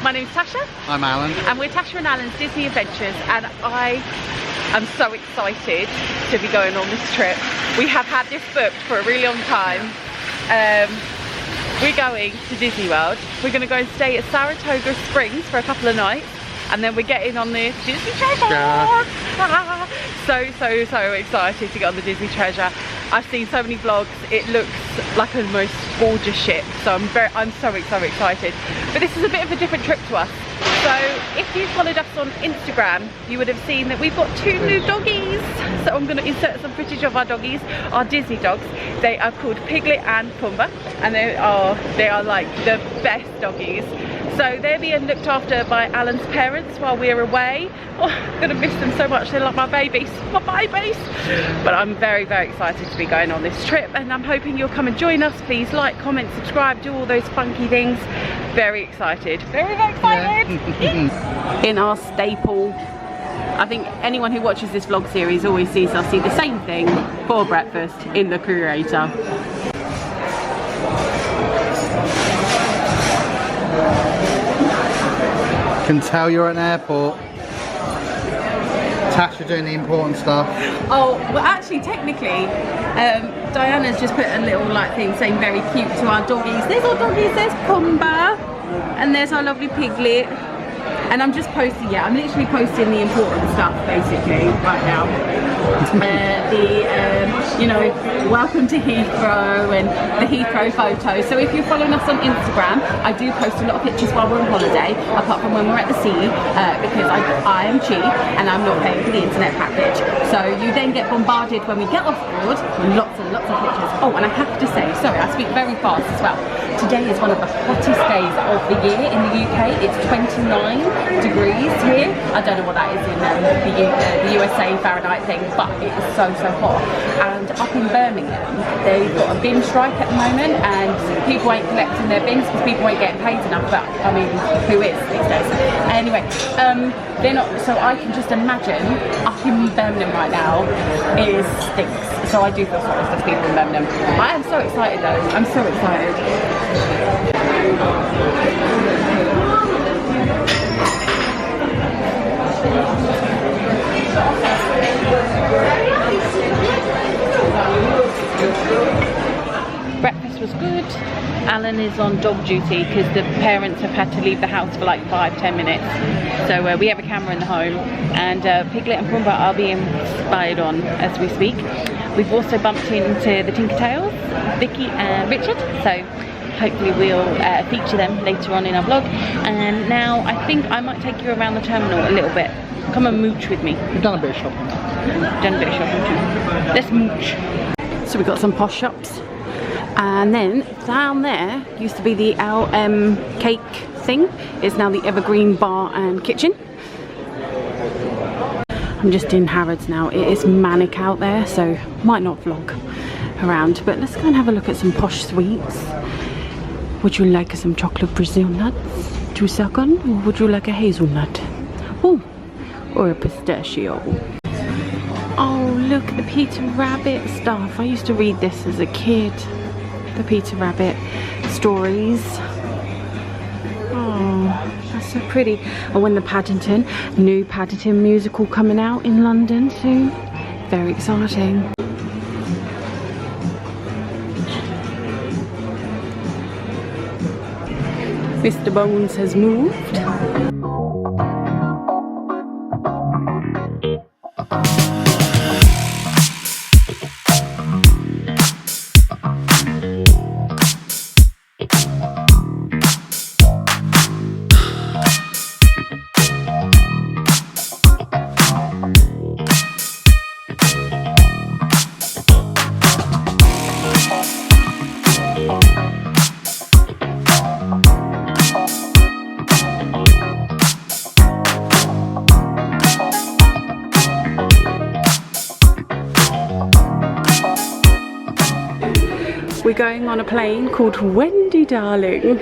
My name's Tasha. I'm Alan. And we're Tasha and Alan's Disney Adventures, and I am so excited to be going on this trip. We have had this booked for a really long time. We're going to Disney World. We're going to go and stay at Saratoga Springs for a couple of nights, and then we're getting on the Disney Treasure. Yeah. So excited to get on the Disney Treasure. I've seen so many vlogs. It looks like a most gorgeous ship, so I'm so excited. But this is a bit of a different trip to us. So if you followed us on Instagram, you would have seen that we've got 2 new doggies. So I'm going to insert some footage of our doggies, our Disney dogs. They are called Piglet and Pumbaa, and they are like the best doggies. So they're being looked after by Alan's parents while we're away. Oh, I'm gonna miss them so much. They're like my babies. But I'm very excited to be going on this trip, and I'm hoping you'll come and join us. Please like, comment, subscribe, do all those funky things. Very excited. Very excited. Yeah. In our staple, I think anyone who watches this vlog series always sees us see the same thing for breakfast in the Creator. Can tell you're at an airport. Tasha doing the important stuff. Oh, well actually technically, Diana's just put a little like thing saying very cute to our doggies. There's our doggies, there's Pumbaa, and there's our lovely Piglet. And I'm just posting, yeah, I'm literally posting the important stuff basically right now. You know, welcome to Heathrow and the Heathrow photo. So if you're following us on Instagram, I do post a lot of pictures while we're on holiday, apart from when we're at the sea, because I am cheap and I'm not paying for the internet package. So you then get bombarded when we get off board with lots and lots of pictures. Oh, and I have to say, sorry, I speak very fast as well. Today is one of the hottest days of the year in the UK. It's 29 degrees here. I don't know what that is in the USA Fahrenheit thing, but it is so hot. And up in Birmingham, they've got a bin strike at the moment, and people ain't collecting their bins because people ain't getting paid enough. But I mean, who is these days? Anyway, they're not. So I can just imagine up in Birmingham right now, it stinks. So I do feel sorry for the people in Birmingham. I am so excited though. I'm so excited. Breakfast was good. Alan is on dog duty because the parents have had to leave the house for like 5-10 minutes. So we have a camera in the home, and Piglet and Pumbaa are being spied on as we speak. We've also bumped into the Tinkertails, Vicky and Richard, so hopefully we'll feature them later on in our vlog. And now I think I might take you around the terminal a little bit. Come and mooch with me. We've done a bit of shopping. Done a bit of shopping too. Let's mooch. So we got some posh shops. And then down there used to be the LM cake thing. It's now the Evergreen Bar and Kitchen. I'm just in Harrods now. It is manic out there, so might not vlog around. But let's go and have a look at some posh sweets. Would you like some chocolate Brazil nuts to suck on? Or would you like a hazelnut? Oh, or a pistachio. Oh, look at the Peter Rabbit stuff. I used to read this as a kid. The Peter Rabbit stories. Oh, that's so pretty. And when the Paddington, new Paddington musical coming out in London soon. Very exciting. Mr. Bones has moved. We're going on a plane called Wendy Darling.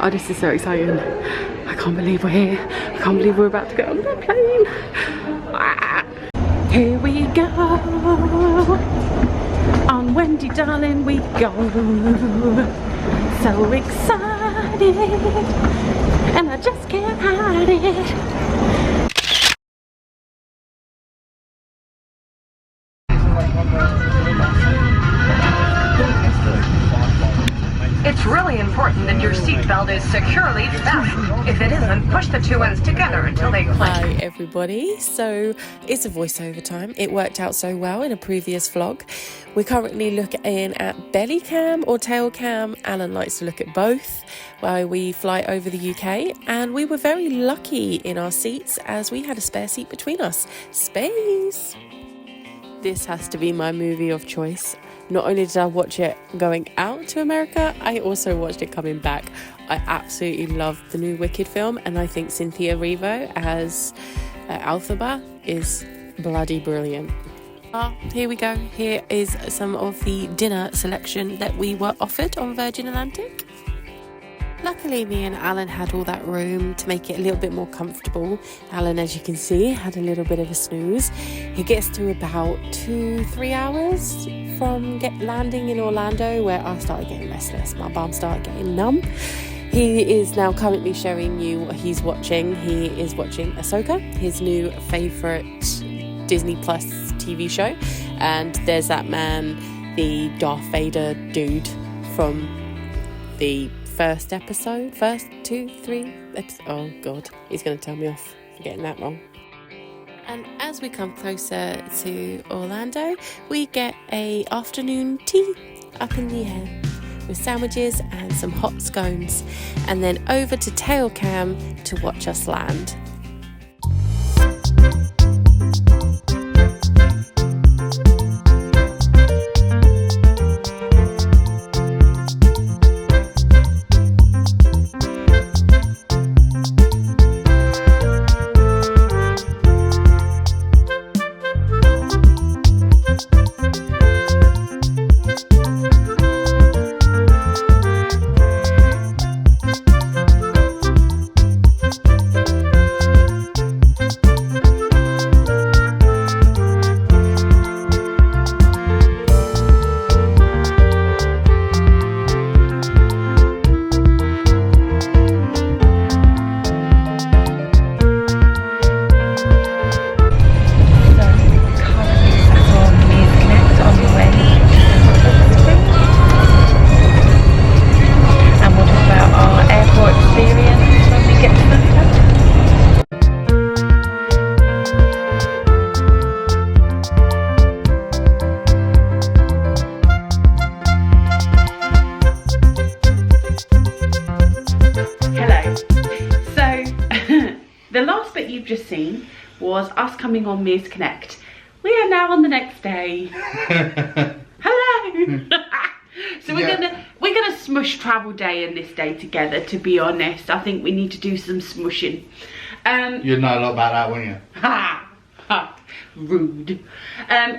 Oh, this is so exciting. I can't believe we're here. I can't believe we're about to get on the plane. Ah. Here we go. On Wendy Darling we go. So excited. hide it, and I just can't hide it. It's really important that your seatbelt is securely fastened. If it isn't, push the two ends together until they click. Hi everybody, so it's a voiceover time. It worked out so well in a previous vlog. We're currently looking at belly cam or tail cam. Alan likes to look at both while we fly over the UK, and we were very lucky in our seats as we had a spare seat between us. Space! This has to be my movie of choice. Not only did I watch it going out to America, I also watched it coming back. I absolutely loved the new Wicked film, and I think Cynthia Erivo as Alphaba is bloody brilliant. Here we go. Here is some of the dinner selection that we were offered on Virgin Atlantic. Luckily, me and Alan had all that room to make it a little bit more comfortable. Alan, as you can see, had a little bit of a snooze. He gets to about 2-3 hours from landing in Orlando, where I started getting restless. My bum started getting numb. He is now currently showing you what he's watching. He is watching Ahsoka, his new favourite Disney Plus TV show. And there's that man, the Darth Vader dude from the first 2, 3 episodes. Oh god, he's going to tell me off for getting that wrong. And as we come closer to Orlando, we get a afternoon tea up in the air with sandwiches and some hot scones, and then over to tail cam to watch us land. Just seen was us coming on Mears Connect. We are now on the next day. Hello. So we're gonna smush travel day and this day together. To be honest, I think we need to do some smushing. You'd know a lot about that, wouldn't you? Ha, ha, rude.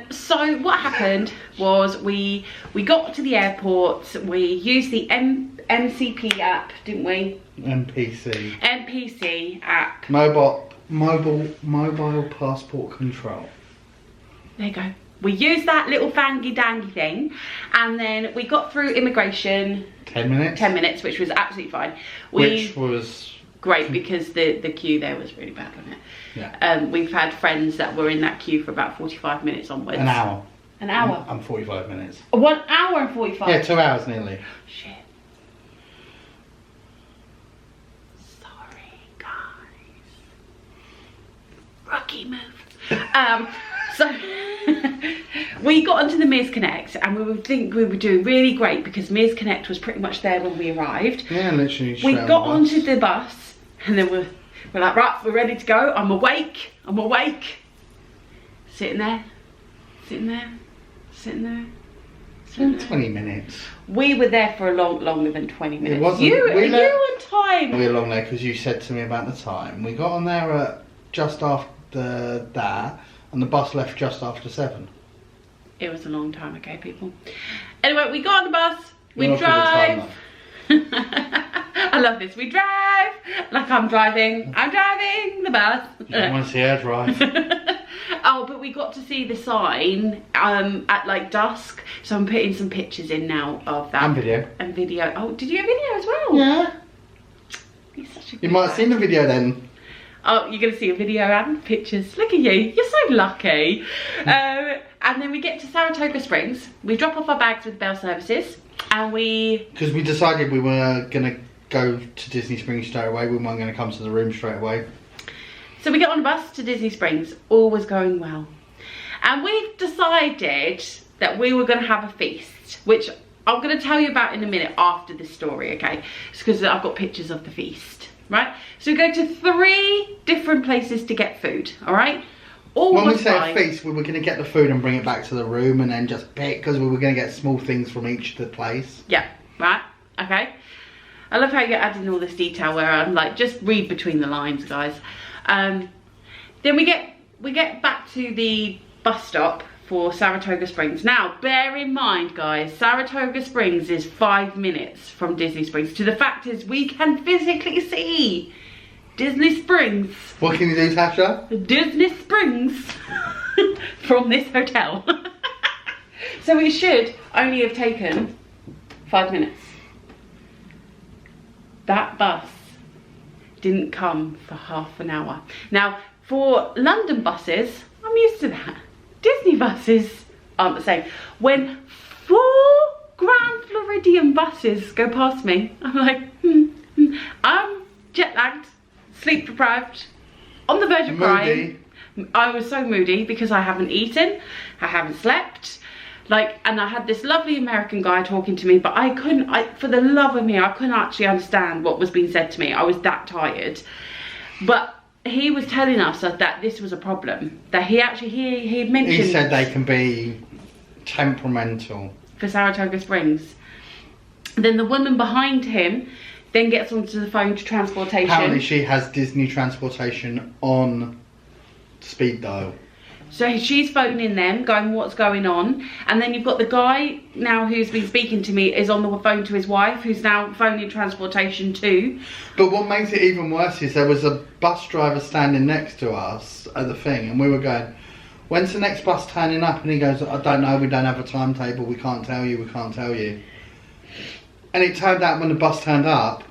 So what happened was we got to the airport. We used the MCP app, didn't we? MPC app. Mobile passport control. There you go. We used that little fangy dangy thing, and then we got through immigration. 10 minutes? 10 minutes, which was absolutely fine. Which was great because the queue there was really bad, wasn't it? Yeah. We've had friends that were in that queue for about 45 minutes onwards. An hour. An hour? I'm 45 minutes. 1 hour and 45? Yeah, 2 hours nearly. Shit. Rookie move. So we got onto the Mears Connect, and we would think we were doing really great because Mears Connect was pretty much there when we arrived. Yeah, literally. We got onto the bus, and then we're like, right, we're ready to go. I'm awake. Sitting there. 20 minutes. We were there for a longer than 20 minutes. It wasn't. You and time. We were long there because you said to me about the time. We got on there at just after that, and the bus left just after 7. It was a long time ago, people. Anyway, we got on the bus, we You're drive. I love this. We drive like I'm driving the bus. You don't want to see her drive. Oh, but we got to see the sign at like dusk, so I'm putting some pictures in now of that. And video. And video. Oh, did you have video as well? Yeah. He's such a You good might have dad. seen the video then. Oh, you're going to see a video and pictures. Look at you. You're so lucky. And then we get to Saratoga Springs. We drop off our bags with Bell Services. And we... Because we decided we were going to go to Disney Springs straight away. We weren't going to come to the room straight away. So we get on a bus to Disney Springs. All was going well. And we've decided that we were going to have a feast. Which I'm going to tell you about in a minute after this story, okay? It's because I've got pictures of the feast. Right, so we go to 3 different places to get food. All right. When we say a feast, we were going to get the food and bring it back to the room, and then just pick because we were going to get small things from each of the place. Yeah. Right. Okay. I love how you're adding all this detail where I'm like, just read between the lines, guys. Then we get back to the bus stop for Saratoga Springs. Now, bear in mind, guys, Saratoga Springs is 5 minutes from Disney Springs. So the fact is, we can physically see Disney Springs. What can you do, Tasha? Disney Springs from this hotel. So it should only have taken 5 minutes. That bus didn't come for half an hour. Now, for London buses, I'm used to that. Disney buses aren't the same. When 4 Grand Floridian buses go past me, I'm like, I'm jet lagged, sleep deprived, on the verge of crying. I was so moody because I haven't eaten, I haven't slept, like, and I had this lovely American guy talking to me, but I couldn't, for the love of me, I couldn't actually understand what was being said to me. I was that tired. But he was telling us that this was a problem, that he mentioned. He said they can be temperamental. For Saratoga Springs. Then the woman behind him then gets onto the phone to transportation. Apparently she has Disney transportation on speed dial. So she's phoning them, going, what's going on? And then you've got the guy now who's been speaking to me is on the phone to his wife, who's now phoning transportation too. But what makes it even worse is there was a bus driver standing next to us at the thing, and we were going, when's the next bus turning up? And he goes, I don't know, we don't have a timetable, we can't tell you, we can't tell you. And it turned out when the bus turned up,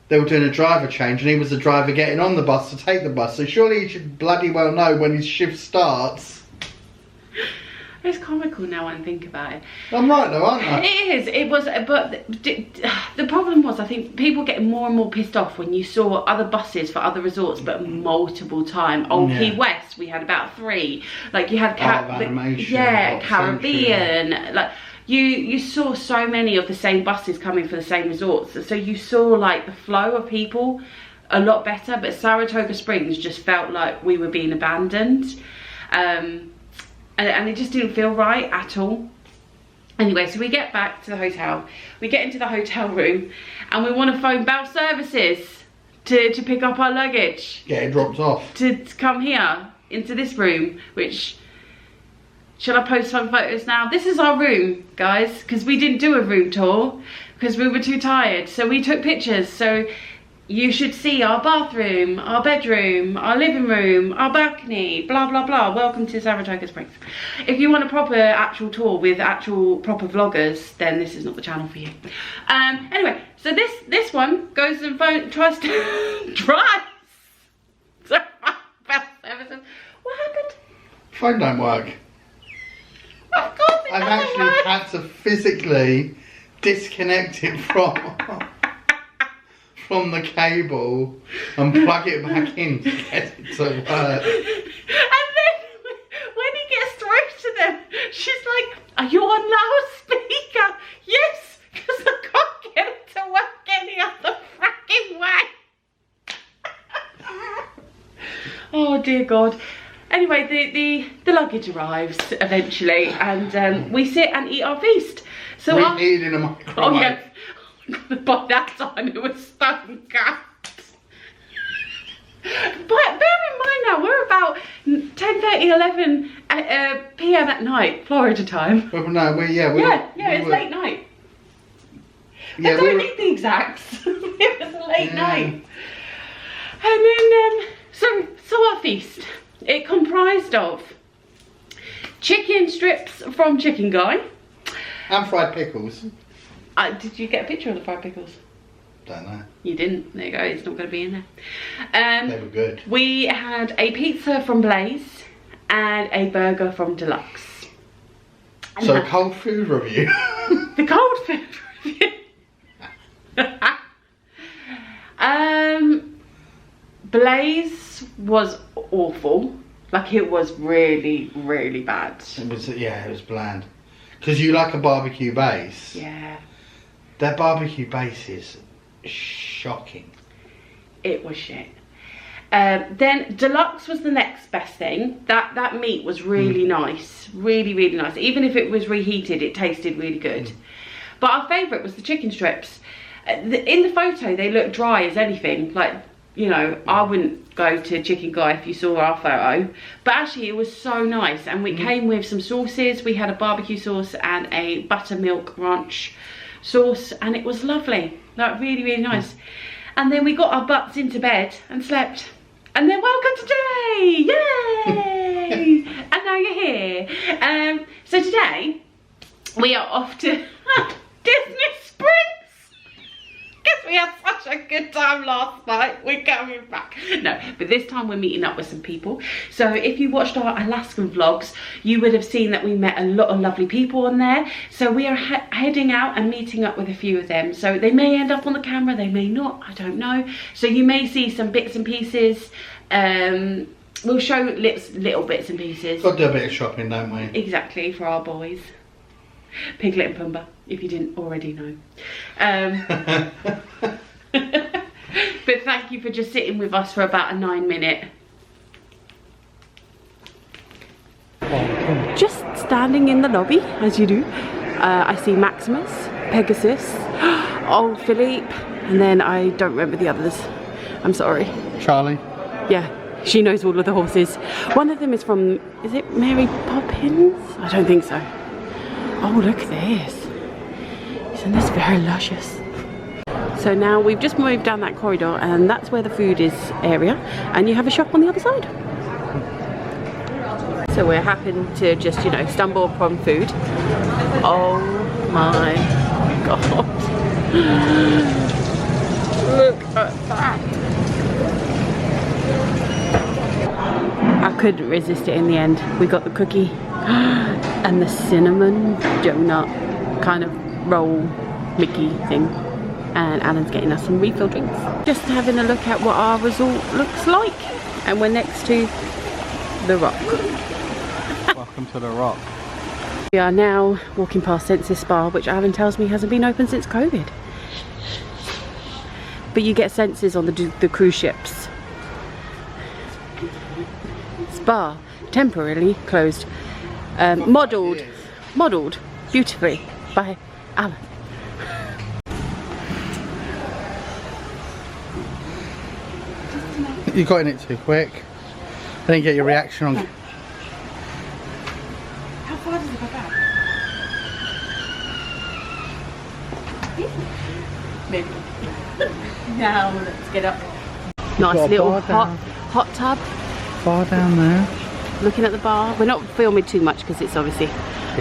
they were doing a driver change, and he was the driver getting on the bus to take the bus. So surely he should bloody well know when his shift starts. It's comical now when I think about it. I'm right though, aren't I? It is. It was, but the problem was, I think people getting more and more pissed off when you saw other buses for other resorts, but multiple times. Old Key West, we had about 3. Like you had Caribbean. Like you saw so many of the same buses coming for the same resorts. So you saw like the flow of people a lot better. But Saratoga Springs just felt like we were being abandoned. And it just didn't feel right at all. Anyway, so we get back to the hotel. We get into the hotel room and we want to phone Bell Services to pick up our luggage. Get it dropped off. To come here into this room, which... Shall I post some photos now? This is our room, guys, because we didn't do a room tour because we were too tired. So we took pictures. So you should see our bathroom, our bedroom, our living room, our balcony, blah, blah, blah. Welcome to Saratoga Springs. If you want a proper actual tour with actual proper vloggers, then this is not the channel for you. Anyway, so this one goes and tries to drive. So, what happened? Phone don't work. Of course it I've doesn't actually work. had to physically disconnect it from the cable and plug it back in to get it to work. And then when he gets through to them, she's like, are you on loudspeaker? Yes, because I can't get it to work any other freaking way. Oh dear God. Anyway, the luggage arrives eventually, and we sit and eat our feast. So we eat in a microwave. Oh yeah. By that time it was stone gassed. But bear in mind now, we're about 10:30, 11 p.m. at night, Florida time. Well, no, it's late night. Yeah, I don't need the exacts. It was a late night. And then, so our feast. It comprised of chicken strips from Chicken Guy. And fried pickles. Did you get a picture of the fried pickles? Don't know. You didn't. There you go. It's not going to be in there. They were good. We had a pizza from Blaze and a burger from Deluxe. So a cold food review. The cold food review. Blaze was awful. Like, it was really, really bad. It was, yeah, it was bland. Because you like a barbecue base. Yeah. Their barbecue base is shocking. It was shit. Then Deluxe was the next best thing. That meat was really nice. Really, really nice. Even if it was reheated, it tasted really good. But our favourite was the chicken strips. In the photo, they look dry as anything. Like, you know, I wouldn't go to Chicken Guy if you saw our photo. But actually, it was so nice. And we came with some sauces. We had a barbecue sauce and a buttermilk ranch sauce. And it was lovely. Like, really, really nice. And then we got our butts into bed and slept. And then welcome today! Yay! And now you're here. So today, we are off to Disney Springs. Because we had such a good time last night, we're coming back. No, but this time we're meeting up with some people. So if you watched our Alaskan vlogs, you would have seen that we met a lot of lovely people on there. So we are heading out and meeting up with a few of them. So they may end up on the camera, they may not, I don't know. So you may see some bits and pieces. We'll show little bits and pieces. Got to do a bit of shopping, don't we? Exactly, for our boys. Piglet and Pumbaa, if you didn't already know. But thank you for just sitting with us for about a 9-minute. Just standing in the lobby, as you do, I see Maximus, Pegasus, old Philippe, and then I don't remember the others. I'm sorry. Charlie? Yeah, she knows all of the horses. One of them is from, is it Mary Poppins? I don't think so. Oh, look at this. Isn't this very luscious? So now we've just moved down that corridor and that's where the food is area. And you have a shop on the other side. So we're happen to just, you know, stumble upon food. Oh my God. Look at that. I couldn't resist it in the end. We got the cookie and the cinnamon donut kind of roll Mickey thing, and Alan's getting us some refill drinks. Just having a look at what our resort looks like, and we're next to the Rock. Welcome to the Rock. We are now walking past Senses Spa, which Alan tells me hasn't been open since COVID. But you get Senses on the cruise ships. Spa temporarily closed. Modelled beautifully by Alan. You got in it too quick. I didn't get your reaction on. How far does it go back? Maybe. Now let's get up. Nice little hot tub. Far down there. Looking at the bar. We're not filming too much because it's obviously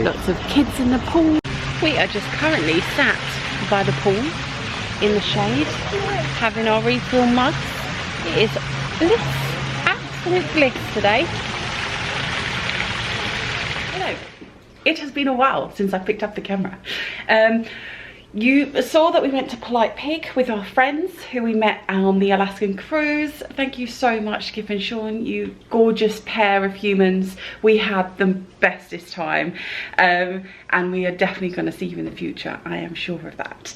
lots of kids in the pool. We are just currently sat by the pool in the shade, having our refill mugs. It is bliss, absolute bliss today. Hello. It has been a while since I picked up the camera. You saw that we went to Polite Pig with our friends who we met on the Alaskan cruise. Thank you so much, Skip and Sean, you gorgeous pair of humans. We had the bestest time, and we are definitely going to see you in the future. I am sure of that.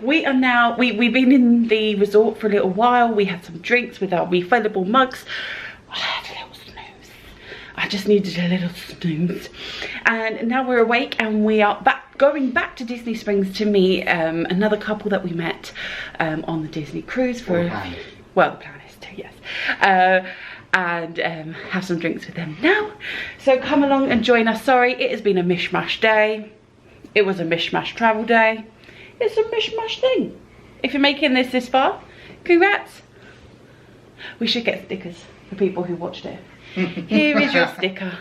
We are now, we've been in the resort for a little while. We had some drinks with our refillable mugs. I had a little snooze. I just needed a little snooze. And now we're awake and we are going back to Disney Springs to meet another couple that we met on the Disney cruise for, well, the plan is to, yes. And have some drinks with them now. So come along and join us. Sorry, it has been a mishmash day. It was a mishmash travel day. It's a mishmash thing. If you're making this far, congrats. We should get stickers for people who watched it. Here is your sticker.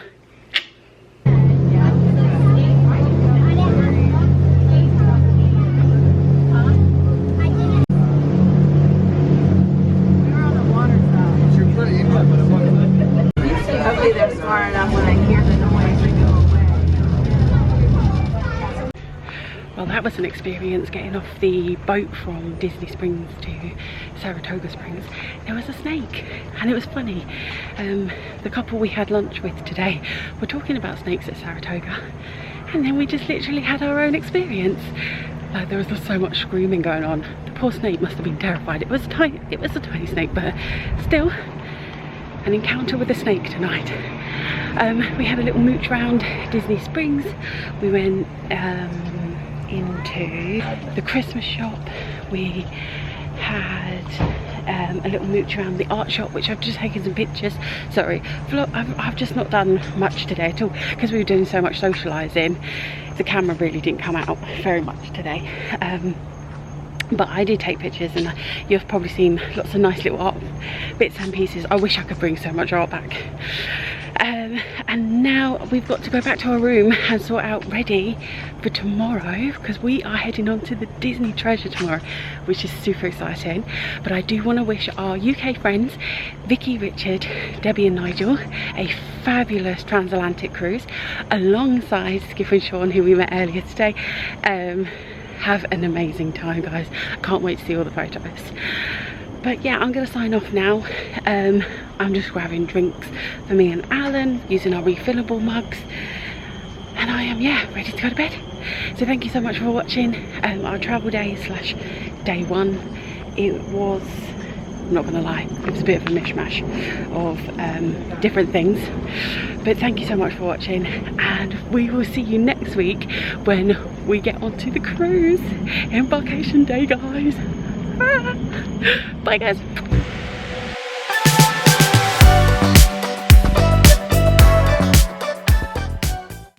Well, that was an experience getting off the boat from Disney Springs to Saratoga Springs. There was a snake, and it was funny. The couple we had lunch with today were talking about snakes at Saratoga, and then we just literally had our own experience. Like, there was just so much screaming going on. The poor snake must have been terrified. It was a tiny snake, but still, an encounter with a snake tonight. We had a little mooch around Disney Springs. We went into the Christmas shop. We had a little mooch around the art shop, which I've just taken some pictures. Sorry, I've just not done much today at all because we were doing so much socialising. The camera really didn't come out very much today. But I did take pictures, and you've probably seen lots of nice little art bits and pieces. I wish I could bring so much art back. And now we've got to go back to our room and sort out ready for tomorrow, because we are heading on to the Disney Treasure tomorrow, which is super exciting. But I do want to wish our UK friends Vicky, Richard, Debbie and Nigel a fabulous transatlantic cruise alongside Skip and Sean, who we met earlier today. Have an amazing time, guys. Can't wait to see all the photos. But yeah, I'm gonna sign off now. I'm just grabbing drinks for me and Allun, using our refillable mugs, and I am, yeah, ready to go to bed. So thank you so much for watching our travel day / day one. It was, I'm not gonna lie, it was a bit of a mishmash of different things, but thank you so much for watching, and we will see you next week when we get onto the cruise. Embarkation day, guys. Bye, guys.